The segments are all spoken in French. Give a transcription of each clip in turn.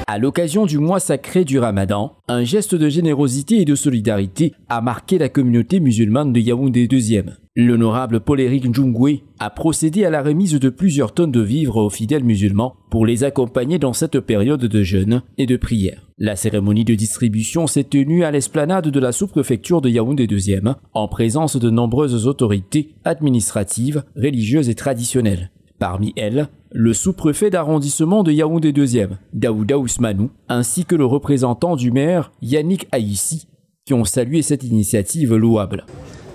À l'occasion du mois sacré du Ramadan, un geste de générosité et de solidarité a marqué la communauté musulmane de Yaoundé 2e. L'honorable Paul-Éric Njungwe a procédé à la remise de plusieurs tonnes de vivres aux fidèles musulmans pour les accompagner dans cette période de jeûne et de prière. La cérémonie de distribution s'est tenue à l'esplanade de la sous-préfecture de Yaoundé 2e, en présence de nombreuses autorités administratives, religieuses et traditionnelles. Parmi elles, le sous-préfet d'arrondissement de Yaoundé 2e, Daouda Ousmanou, ainsi que le représentant du maire, Yannick Aïssi, qui ont salué cette initiative louable.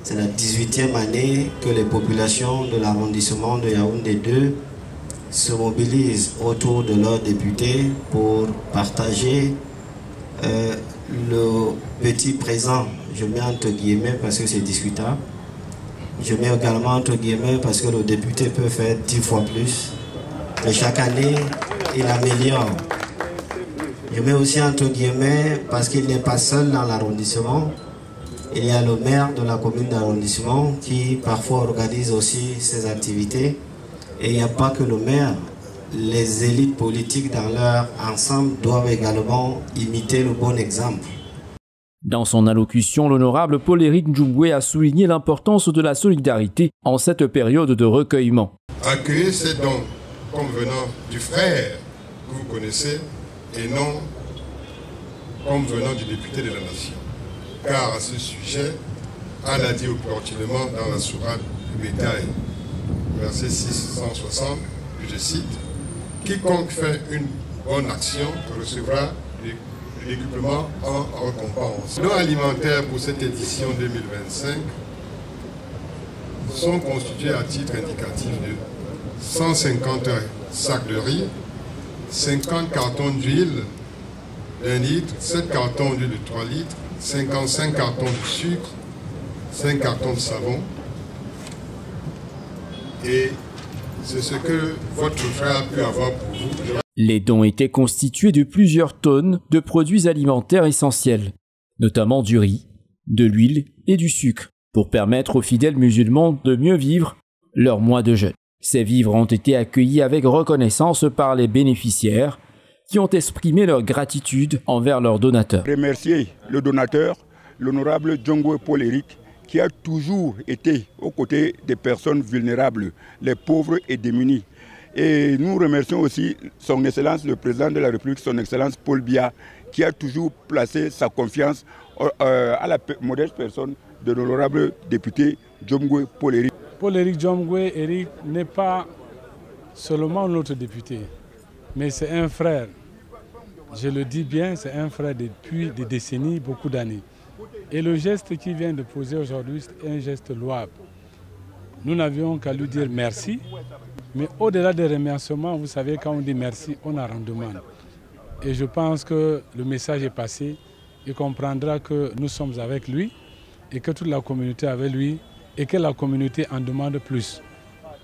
C'est la 18e année que les populations de l'arrondissement de Yaoundé 2 se mobilisent autour de leurs députés pour partager le petit présent. Je mets entre guillemets parce que c'est discutable. Je mets également entre guillemets parce que le député peut faire 10 fois plus. Et chaque année, il améliore. Je mets aussi entre guillemets parce qu'il n'est pas seul dans l'arrondissement. Il y a le maire de la commune d'arrondissement qui parfois organise aussi ses activités. Et il n'y a pas que le maire. Les élites politiques dans leur ensemble doivent également imiter le bon exemple. Dans son allocution, l'honorable Paul-Éric Njungwe a souligné l'importance de la solidarité en cette période de recueillement. Accueillez ces dons comme venant du frère que vous connaissez et non comme venant du député de la nation. Car à ce sujet, Allah dit opportunément dans la sourate du Bétail, verset 660, que je cite, « Quiconque fait une bonne action recevra l'équipement en récompense. » Les dons alimentaires pour cette édition 2025 sont constitués à titre indicatif de 150 sacs de riz, 50 cartons d'huile d'1 litre, 7 cartons d'huile de 3 litres, 55 cartons de sucre, 5 cartons de savon. Et c'est ce que votre frère a pu avoir pour vous. Les dons étaient constitués de plusieurs tonnes de produits alimentaires essentiels, notamment du riz, de l'huile et du sucre, pour permettre aux fidèles musulmans de mieux vivre leur mois de jeûne. Ces vivres ont été accueillis avec reconnaissance par les bénéficiaires qui ont exprimé leur gratitude envers leurs donateurs. Remercier le donateur, l'honorable Njungwe Paul-Éric, qui a toujours été aux côtés des personnes vulnérables, les pauvres et démunis. Et nous remercions aussi son Excellence, le Président de la République, son Excellence Paul Biya, qui a toujours placé sa confiance à la modeste personne de l'honorable député Njungwe Paul-Éric. Paul-Éric Njungwe n'est pas seulement notre député, mais c'est un frère. Je le dis bien, c'est un frère depuis des décennies, beaucoup d'années. Et le geste qu'il vient de poser aujourd'hui, c'est un geste louable. Nous n'avions qu'à lui dire merci. Mais au-delà des remerciements, vous savez, quand on dit merci, on en demande. Et je pense que le message est passé. Il comprendra que nous sommes avec lui et que toute la communauté est avec lui et que la communauté en demande plus.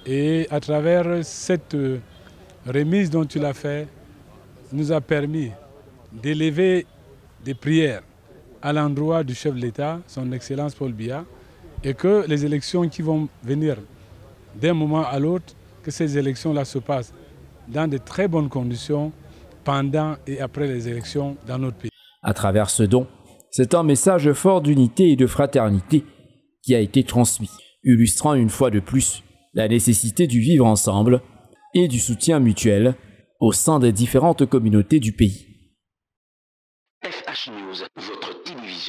Et à travers cette remise dont il a fait, nous a permis d'élever des prières à l'endroit du chef de l'État, son Excellence Paul Biya, et que les élections qui vont venir d'un moment à l'autre, que ces élections-là se passent dans de très bonnes conditions pendant et après les élections dans notre pays. À travers ce don, c'est un message fort d'unité et de fraternité qui a été transmis, illustrant une fois de plus la nécessité du vivre ensemble et du soutien mutuel au sein des différentes communautés du pays. FH News, votre télévision.